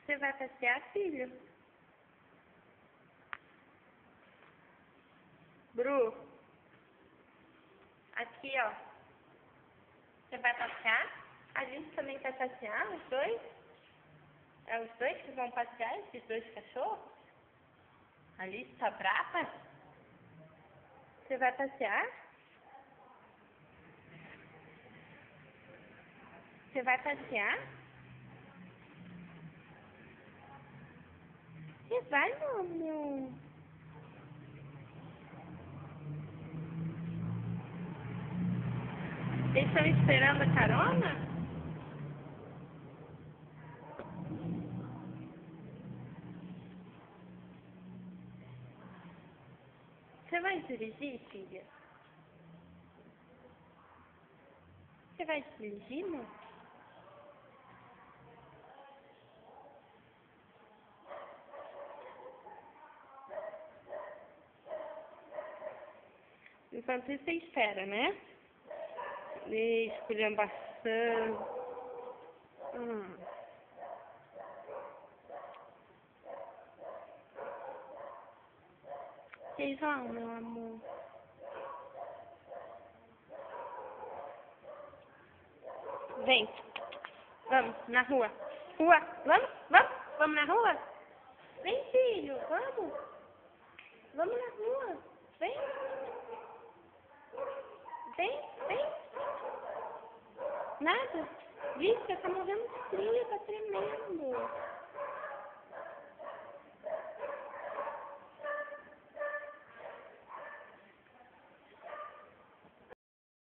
Você vai passear, filho? Bru, aqui, ó. Você vai passear? A gente também quer passear, os dois? É os dois que vão passear, esses dois cachorros? A Alice tá brava? Você vai passear? Você vai passear? Você vai, meu amor? Eles estão esperando a carona? Você vai dirigir, filha? Você vai dirigir, amor? Enquanto isso, você espera, né? Esculhambação. Vocês vão, meu amor? Vem. Vamos, na rua. Rua. Vamos, vamos. Vamos na rua? Vem, filho. Vamos. Vamos na rua. Vem. Vem, vem. Nada? Vixe, tá morrendo de frio, tá tremendo.